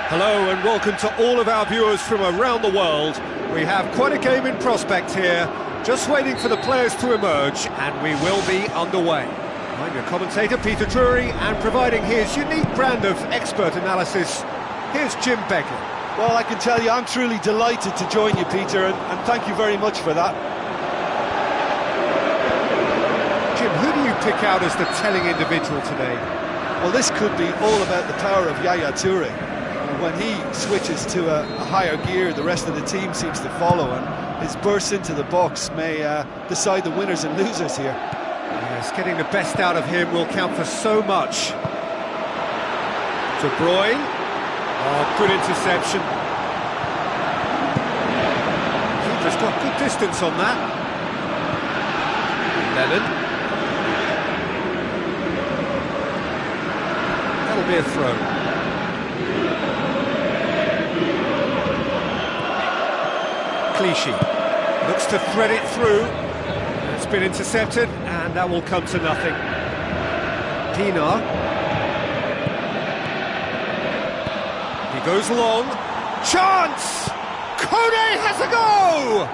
Hello and welcome to all of our viewers from around the world. We have quite a game in prospect here, just waiting for the players to emerge, and we will be underway. I'm your commentator Peter Drury, and providing his unique brand of expert analysis, here's Jim Beglin. Well, I can tell you I'm truly delighted to join you, Peter, and thank you very much for that. Jim, who do you pick out as the telling individual today? Well, this could be all about the power of Yaya Toure. When he switches to a higher gear, the rest of the team seems to follow, and his burst into the box may decide the winners and losers here. Yes, getting the best out of him will count for so much. De Bruyne. Oh, good interception. Keeper's got good distance on that. Lennon. That'll be a throw. Clichy looks to thread it through. It's been intercepted, and that will come to nothing. Pienaar. He goes long. Chance! Kone has a go!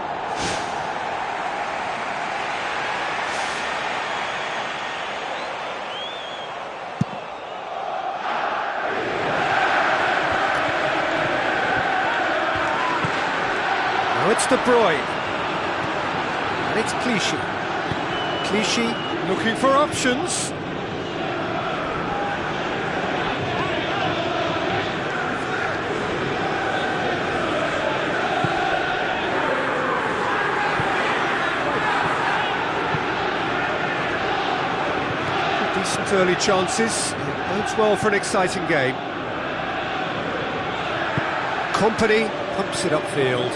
It's De Bruyne, and it's Clichy. Clichy looking for options. Decent early chances. It bodes well for an exciting game. Kompany pumps it upfield.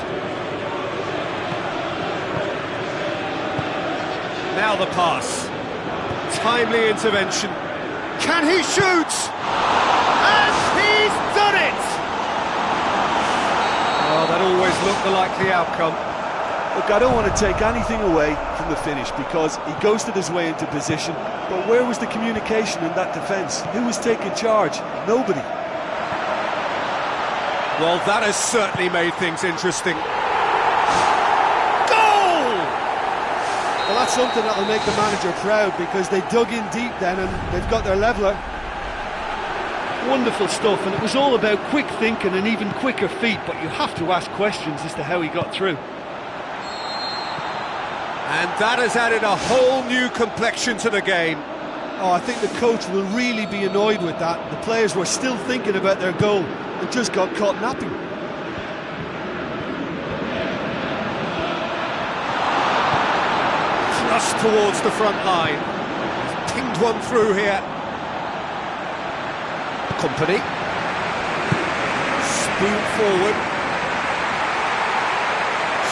Now the pass. Timely intervention. Can he shoot? And he's done it! Oh, that always looked the likely outcome. Look, I don't want to take anything away from the finish because he ghosted his way into position, but where was the communication in that defence? Who was taking charge? Nobody. Well, that has certainly made things interesting. Well, that's something that'll make the manager proud because they dug in deep then and they've got their leveller. Wonderful stuff, and it was all about quick thinking and even quicker feet, but you have to ask questions as to how he got through. And that has added a whole new complexion to the game. Oh, I think the coach will really be annoyed with that. The players were still thinking about their goal and just got caught napping. Thrust towards the front line. He's pinged one through here. Kompany. Spoon forward.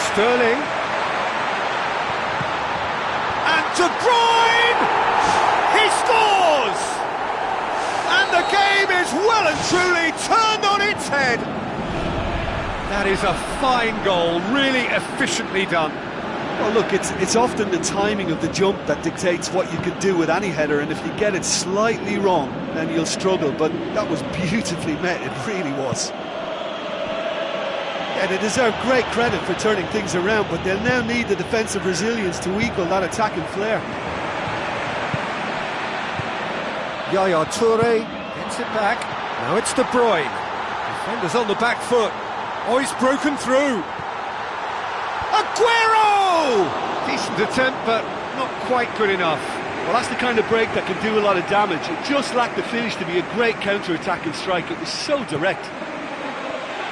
Sterling. And De Bruyne! He scores! And the game is well and truly turned on its head. That is a fine goal, really efficiently done. Well, look, it's often the timing of the jump that dictates what you can do with any header, and if you get it slightly wrong, then you'll struggle, but that was beautifully met, it really was. Yeah, they deserve great credit for turning things around, but they'll now need the defensive resilience to equal that attacking flair. Yaya Toure gets it back. Now it's De Bruyne. Defenders on the back foot. Oh, he's broken through. Aguero! Decent attempt, but not quite good enough. Well, that's the kind of break that can do a lot of damage. It just lacked the finish to be a great counter-attacking strike. It was so direct.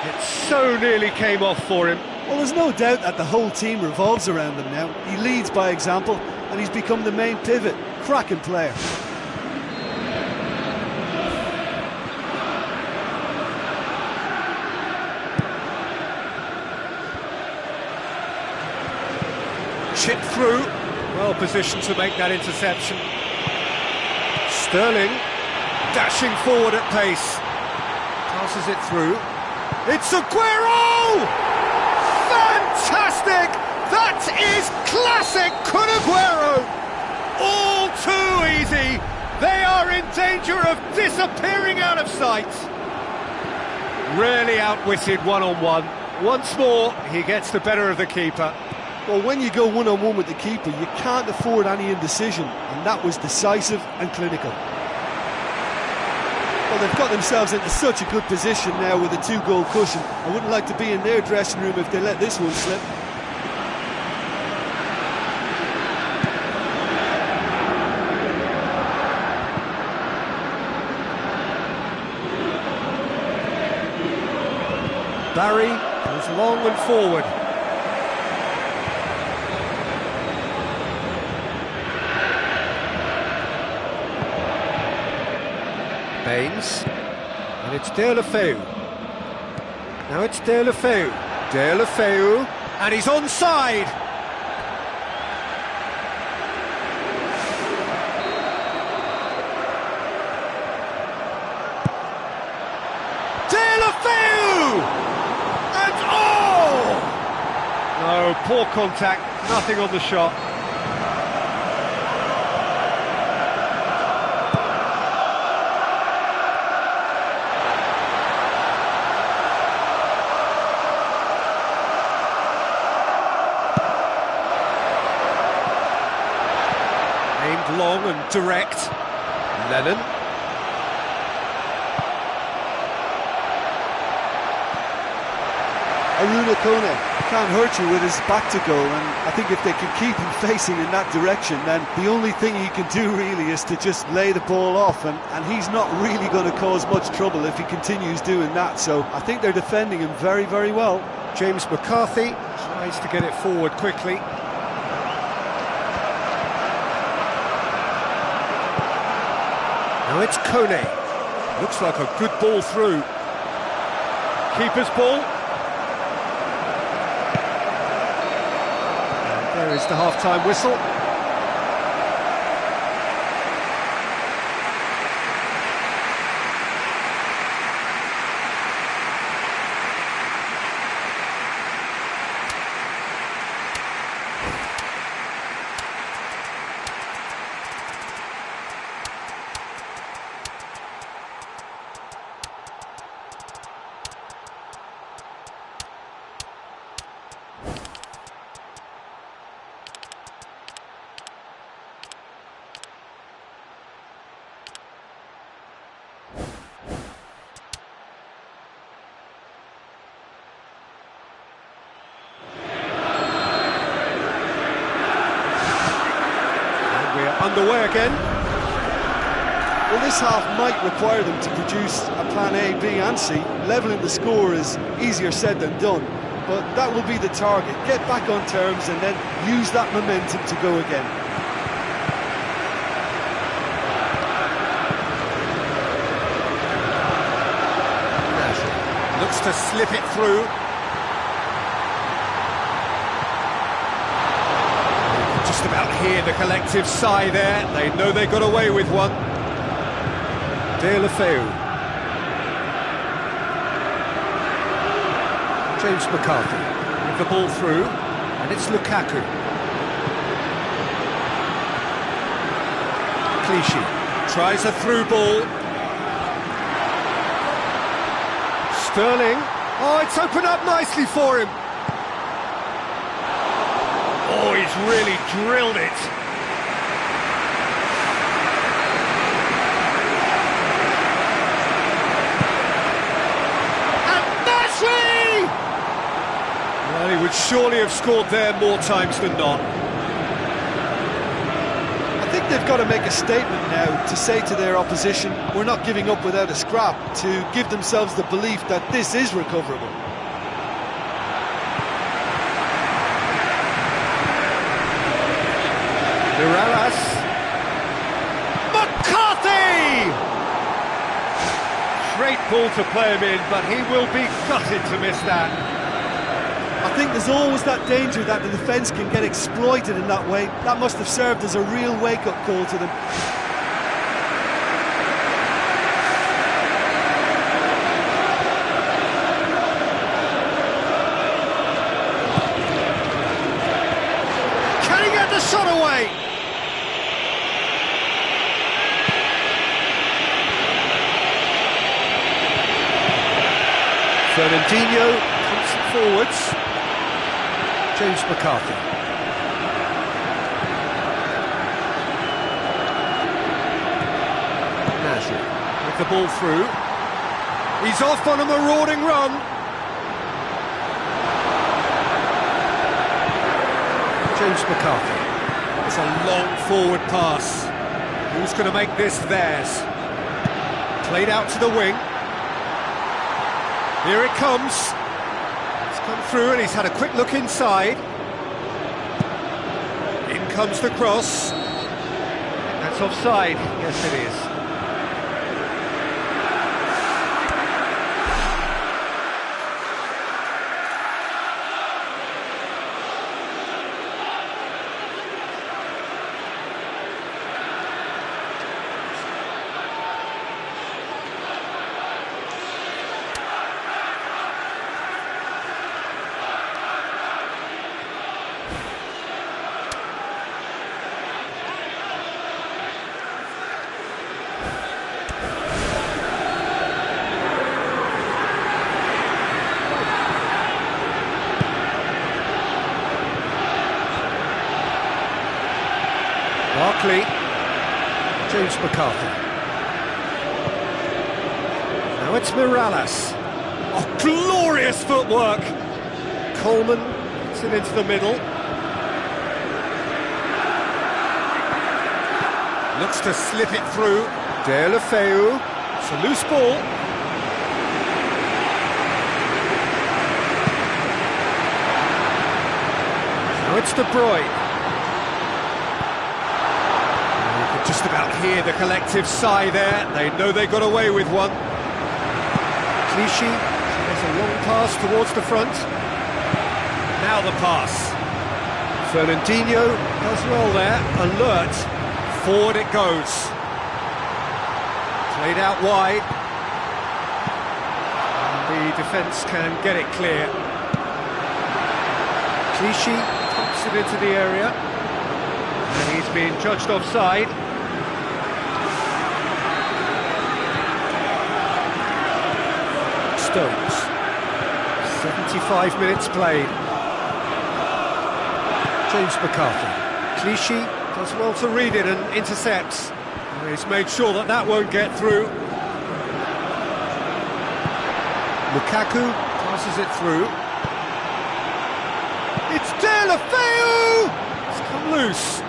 It so nearly came off for him. Well, there's no doubt that the whole team revolves around him now. He leads by example, and he's become the main pivot. Cracking player. Chip through, well positioned to make that interception. Sterling dashing forward at pace, passes it through. It's Aguero! Fantastic! That is classic Kun Aguero! All too easy. They are in danger of disappearing out of sight. Really outwitted one-on-one. Once more, he gets the better of the keeper. Well, when you go one-on-one with the keeper, you can't afford any indecision, and that was decisive and clinical. Well, they've got themselves into such a good position now with a 2-goal cushion. I wouldn't like to be in their dressing room if they let this one slip. Barry goes long and forward. Baines, and it's Deulofeu. Now it's Deulofeu. Deulofeu, and he's onside. Deulofeu! And no, poor contact, nothing on the shot. Aimed long and direct. Lennon. Aruna Kone can't hurt you with his back to goal, and I think if they can keep him facing in that direction, then the only thing he can do really is to just lay the ball off, and he's not really going to cause much trouble if he continues doing that. So I think they're defending him very, very well. James McCarthy tries to get it forward quickly. Now it's Kone. Looks like a good ball through. Keeper's ball. And there is the half-time whistle. Underway again. Well, this half might require them to produce a plan A, B and C. Levelling the score is easier said than done, but that will be the target. Get back on terms and then use that momentum to go again. Looks to slip it through. Just about hear the collective sigh there. They know they got away with one. Deulofeu. James McCarthy with the ball through, and it's Lukaku. Clichy tries a through ball. Sterling Oh, it's opened up nicely for him. Oh, he's really drilled it. And Nasri! Well, he would surely have scored there more times than not. I think they've got to make a statement now to say to their opposition, we're not giving up without a scrap, to give themselves the belief that this is recoverable. Mirallas. McCarthy! Great ball to play him in, but he will be gutted to miss that. I think there's always that danger that the defence can get exploited in that way. That must have served as a real wake-up call to them. Can he get the shot away? Fernandinho comes forwards. James McCarthy. Nasri with the ball through. He's off on a marauding run. James McCarthy. It's a long forward pass. Who's going to make this theirs? Played out to the wing. Here it comes. It's come through and he's had a quick look inside. In comes the cross. That's offside. Yes, it is. Barkley, James McCarthy. Now it's Mirallas. Oh, glorious footwork! Coleman puts it into the middle. Looks to slip it through. Deulofeu. It's a loose ball. Now it's De Bruyne. Just about hear the collective sigh there. They know they got away with one. Clichy has a long pass towards the front. Now the pass. Fernandinho does well there. Alert. Forward it goes. Played out wide. And the defence can get it clear. Clichy pumps it into the area. And he's being judged offside. Stones. 75 minutes played. James McCarthy. Clichy does well to read it and intercepts. And he's made sure that that won't get through. Lukaku passes it through. It's Deulofeu! It's come loose.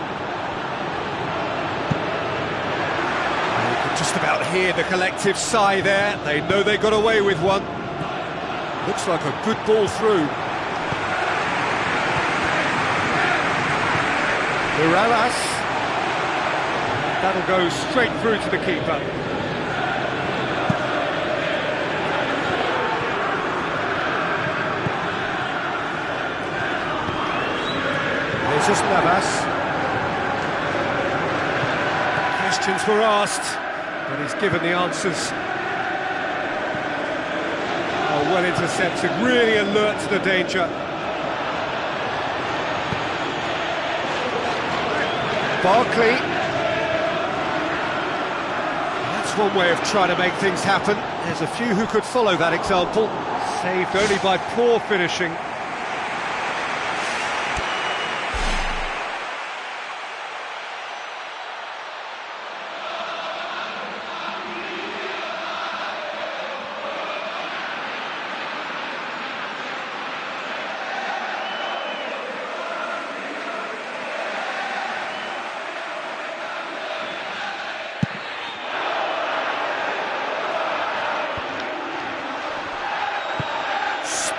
You can just about hear the collective sigh there. They know they got away with one. Looks like a good ball through. Mirallas. That'll go straight through to the keeper. Jesus Navas. Questions were asked, but he's given the answers. Oh, well intercepted, really alert to the danger. Barkley. That's one way of trying to make things happen. There's a few who could follow that example. Saved only by poor finishing.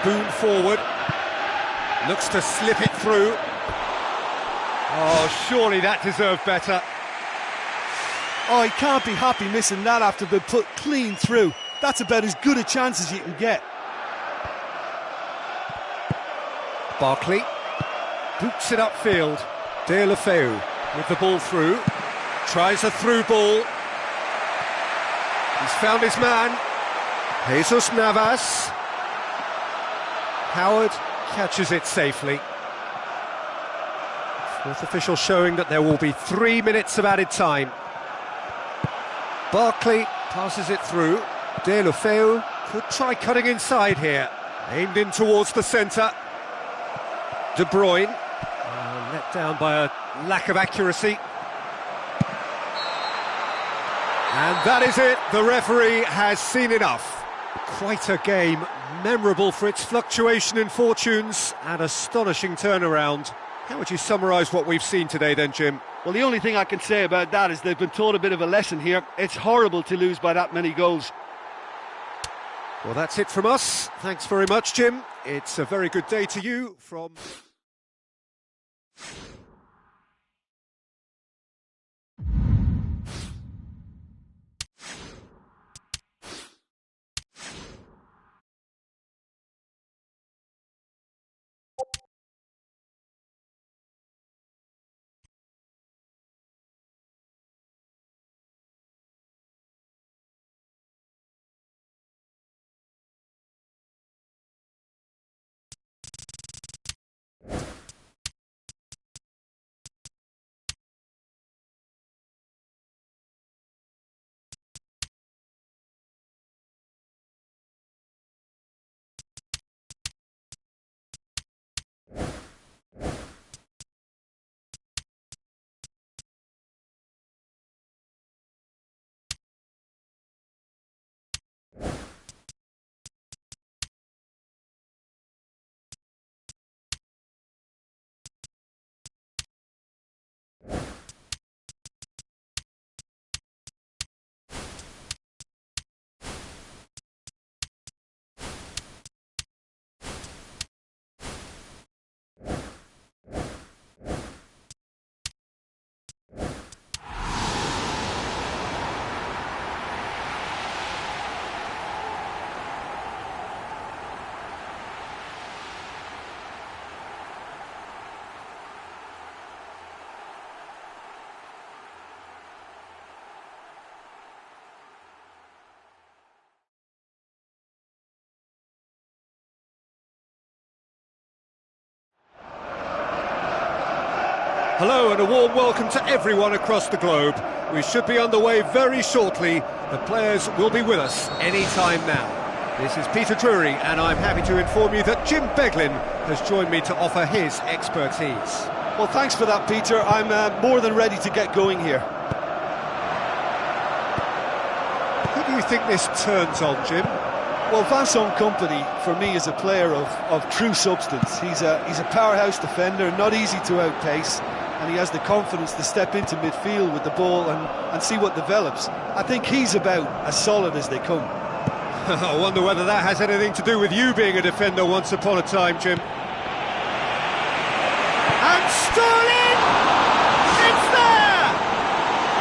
Spoon forward, looks to slip it through. Oh, surely that deserved better. Oh, he can't be happy missing that after being put clean through. That's about as good a chance as you can get. Barkley boots it upfield. Deulofeu with the ball through, tries a through ball. He's found his man, Jesus Navas. Howard catches it safely. Fourth official showing that there will be 3 minutes of added time. Barkley passes it through. Deulofeu could try cutting inside here. Aimed in towards the centre. De Bruyne, let down by a lack of accuracy. And that is it, the referee has seen enough. Quite a game, memorable for its fluctuation in fortunes and astonishing turnaround. How would you summarise what we've seen today then, Jim? Well, the only thing I can say about that is they've been taught a bit of a lesson here. It's horrible to lose by that many goals. Well, that's it from us. Thanks very much, Jim. It's a very good day to you from... Hello and a warm welcome to everyone across the globe. We should be underway very shortly. The players will be with us any time now. This is Peter Drury and I'm happy to inform you that Jim Beglin has joined me to offer his expertise. Well, thanks for that, Peter. I'm more than ready to get going here. Who do you think this turns on, Jim? Well, Vincent Kompany, for me, is a player of true substance. He's a powerhouse defender, not easy to outpace, and he has the confidence to step into midfield with the ball and see what develops. I think he's about as solid as they come. I wonder whether that has anything to do with you being a defender once upon a time, Jim. And Sterling! It's there!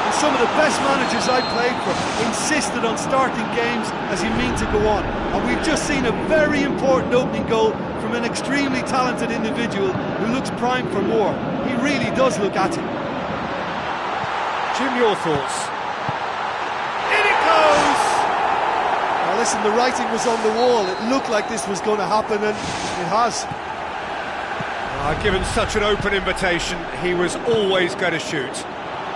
And some of the best managers I played for insisted on starting games as you mean to go on. And we've just seen a very important opening goal from an extremely talented individual who looks primed for more. He really does look at it. Jim, your thoughts? In it goes! Now listen, the writing was on the wall. It looked like this was going to happen, and it has. Given such an open invitation, he was always going to shoot.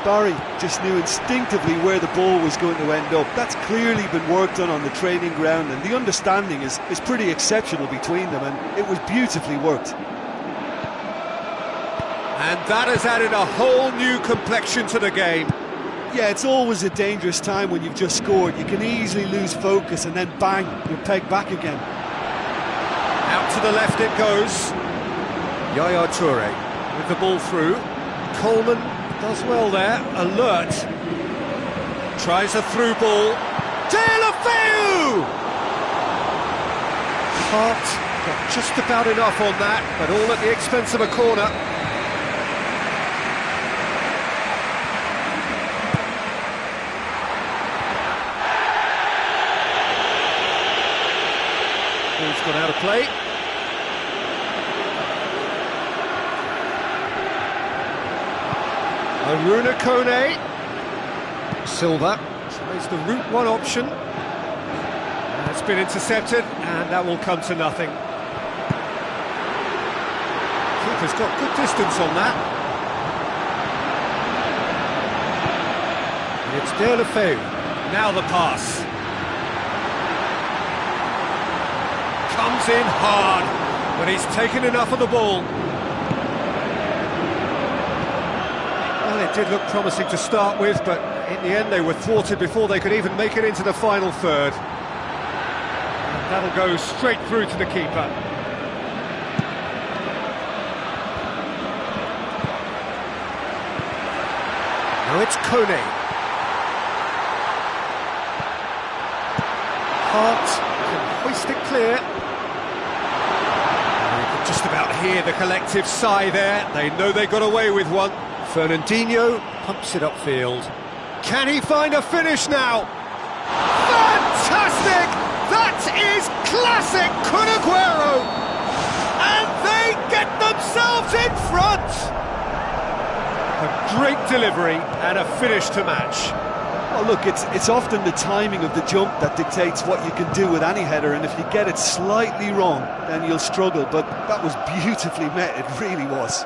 Barry just knew instinctively where the ball was going to end up. That's clearly been worked on the training ground, and the understanding is pretty exceptional between them, and it was beautifully worked. And that has added a whole new complexion to the game. Yeah, it's always a dangerous time when you've just scored. You can easily lose focus and then bang, you're pegged back again. Out to the left it goes. Yaya Toure with the ball through. Coleman does well there, alert. Tries a through ball. Deulofeu! Hart got just about enough on that, but all at the expense of a corner. Ball's gone out of play. Aruna Kone. Silva tries the route one option. That's been intercepted, and that will come to nothing. Keeper's got good distance on that. It's Deulofeu. Now the pass. Comes in hard, but he's taken enough of the ball. Well, it did look promising to start with, but in the end they were thwarted before they could even make it into the final third. And that'll go straight through to the keeper. Now it's Kone. Hart can hoist it clear. You can just about hear the collective sigh there. They know they got away with one. Fernandinho pumps it upfield. Can he find a finish now? Fantastic! That is classic Kun Aguero! And they get themselves in front! A great delivery and a finish to match. Oh, look, it's often the timing of the jump that dictates what you can do with any header, and if you get it slightly wrong, then you'll struggle, but that was beautifully met, it really was.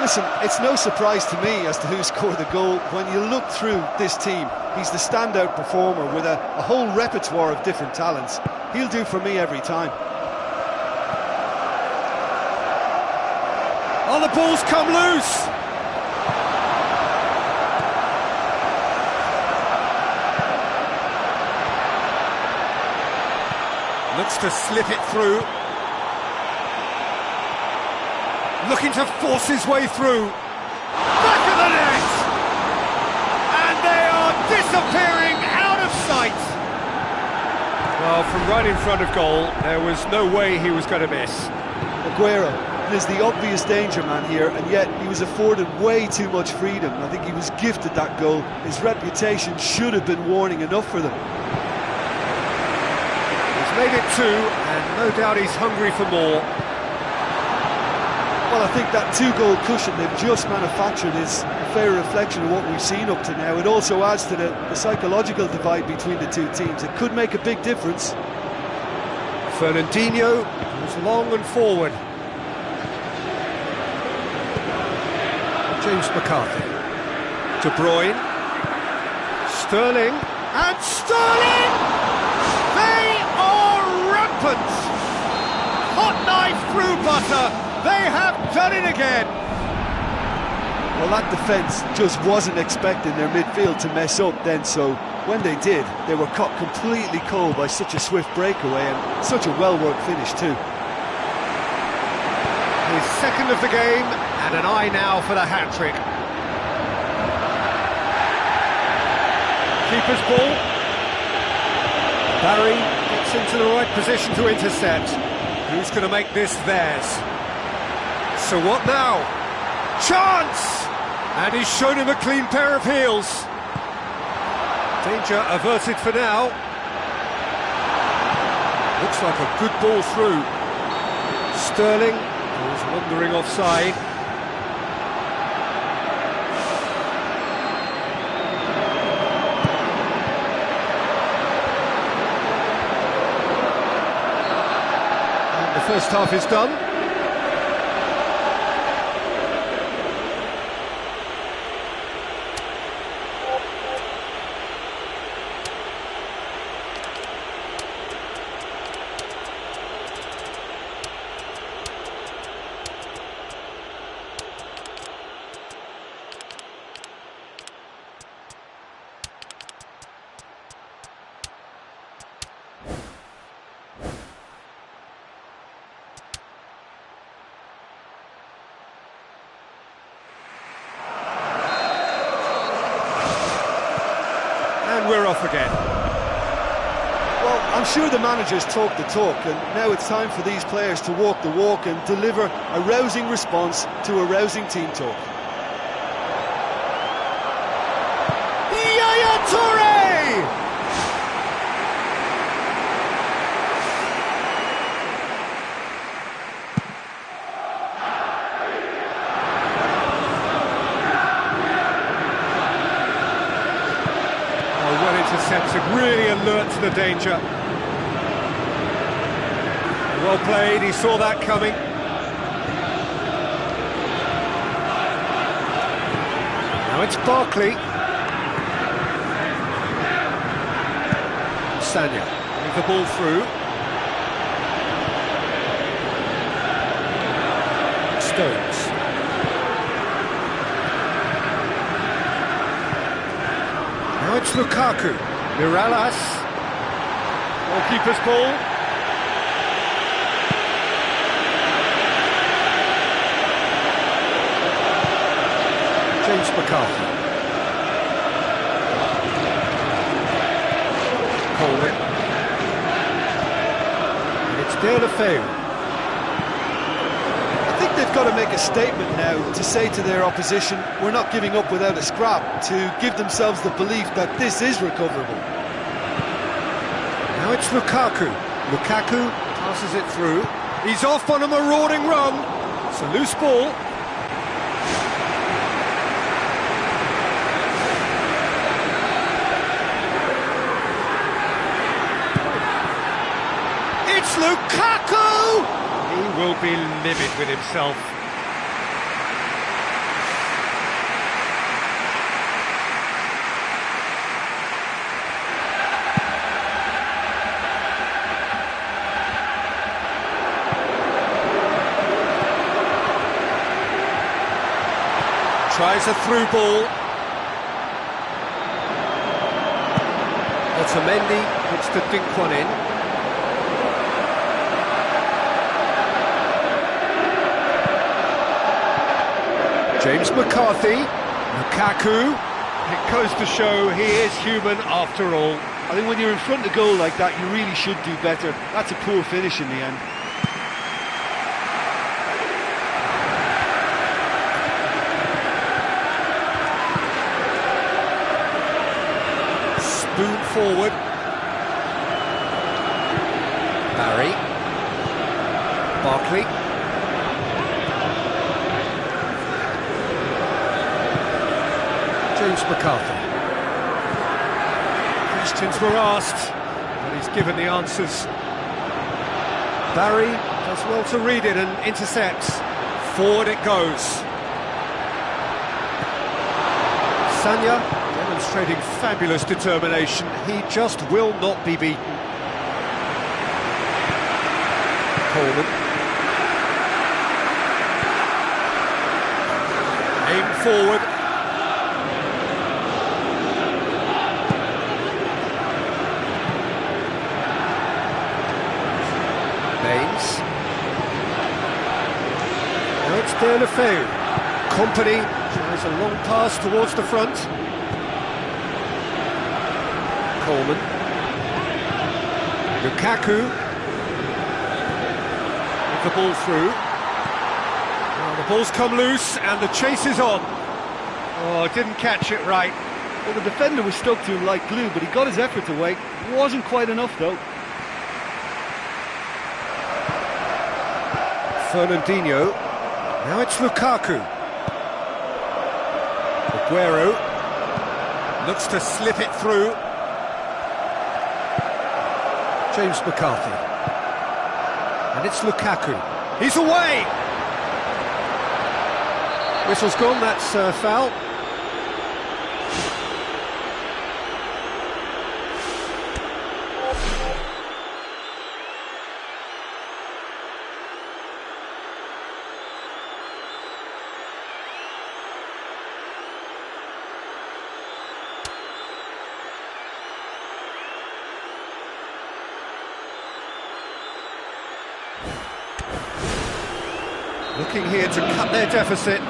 Listen, it's no surprise to me as to who scored the goal. When you look through this team, he's the standout performer with a whole repertoire of different talents. He'll do for me every time. Oh, the ball's come loose! Looks to slip it through. Looking to force his way through. Back of the net! And they are disappearing out of sight! Well, from right in front of goal, there was no way he was going to miss. Aguero is the obvious danger man here, and yet he was afforded way too much freedom. I think he was gifted that goal. His reputation should have been warning enough for them. He's made it two, and no doubt he's hungry for more. Well, I think that two-goal cushion they've just manufactured is a fair reflection of what we've seen up to now. It also adds to the psychological divide between the two teams. It could make a big difference. Fernandinho goes long and forward. James McCarthy. De Bruyne. Sterling. And Sterling! They are rampant! Hot knife through butter! They have done it again! Well, that defence just wasn't expecting their midfield to mess up then, so when they did, they were caught completely cold by such a swift breakaway and such a well-worked finish too. His second of the game, and an eye now for the hat-trick. Keeper's ball. Barry gets into the right position to intercept. Who's going to make this theirs? So what now? Chance! And he's shown him a clean pair of heels. Danger averted for now. Looks like a good ball through. Sterling was wandering offside. And the first half is done. and we're off again. Well, I'm sure the managers talk the talk, and now it's time for these players to walk the walk and deliver a rousing response to a rousing team talk. Yaya Toure! Oh, well intercepted, really alert to the danger. Well played, he saw that coming. Now it's Barkley. Sanya, with the ball through. Stones. Now it's Lukaku. Mirallas. Goalkeeper's ball. James McCarthy. Coleman. And it's Deulofeu. I think they've got to make a statement now to say to their opposition, we're not giving up without a scrap, to give themselves the belief that this is recoverable. Now it's Lukaku. Lukaku passes it through. He's off on a marauding run. It's a loose ball. It's Lukaku! He will be livid with himself. Tries a through ball. Otamendi looks to dink one in. James McCarthy, Lukaku. It goes to show he is human after all. I think when you're in front of goal like that, you really should do better. That's a poor finish in the end. Spoon forward. Barry. Barkley. James McCarthy. Questions were asked, but he's given the answers. Barry does well to read it and intercepts. Forward it goes. Sanya demonstrating fabulous determination. He just will not be beaten. Coleman. Aim forward. Baines. Now it's Deulofeu. Company tries a long pass towards the front. Coleman. Lukaku. With the ball through. Now the ball's come loose and the chase is on. Oh, didn't catch it right. Well, the defender was stuck to him like glue, but he got his effort away. Wasn't quite enough, though. Fernandinho. Now it's Lukaku. Aguero looks to slip it through. James McCarthy. And it's Lukaku. He's away! Whistle's gone, that's foul. Looking here to cut their deficit.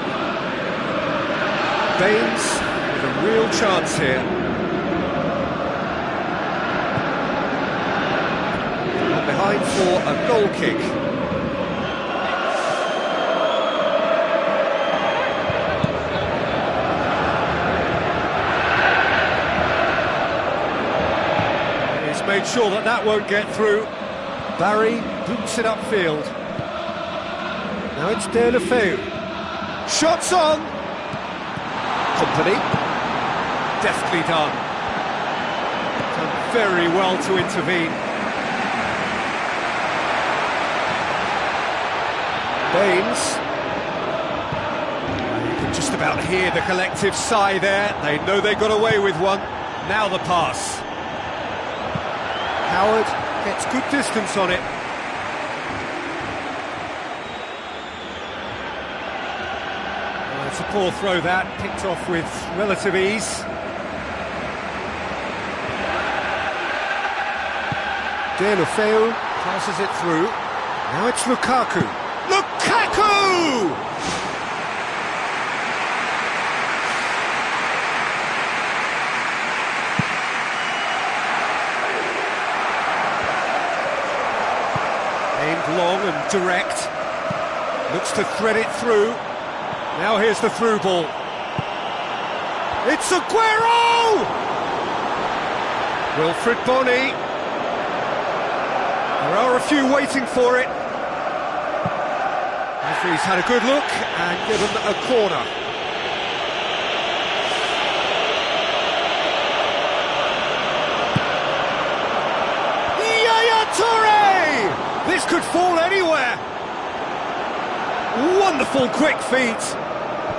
Baines with a real chance here. behind for a goal kick. He's made sure that that won't get through. Barry boots it upfield. Now it's De La Feu. Shots on! Company. Deftly done. Done very well to intervene. Baines. You can just about hear the collective sigh there. They know they got away with one. Now the pass. Howard gets good distance on it. Well, it's a poor throw that, picked off with relative ease. De La Feu passes it through. Now it's Lukaku. Lukaku! Aimed long and direct. Looks to thread it through. Now here's the through ball. It's Aguero! Wilfried Bony. There are a few waiting for it. Referee's had a good look and given a corner. Yaya Toure! This could fall anywhere. Wonderful quick feet.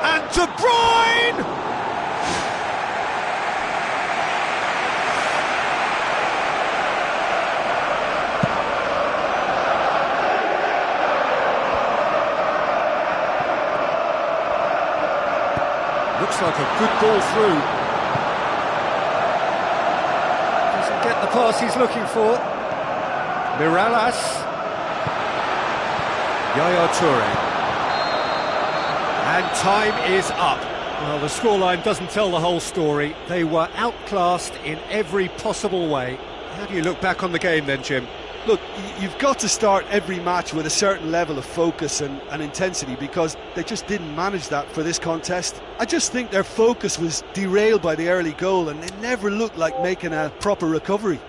And De Bruyne! Looks like a good ball through. Doesn't get the pass he's looking for. Mirallas. Yaya Toure. And time is up. Well, the scoreline doesn't tell the whole story. They were outclassed in every possible way. How do you look back on the game then, Jim? Look, you've got to start every match with a certain level of focus and intensity, because they just didn't manage that for this contest. I just think their focus was derailed by the early goal and they never looked like making a proper recovery.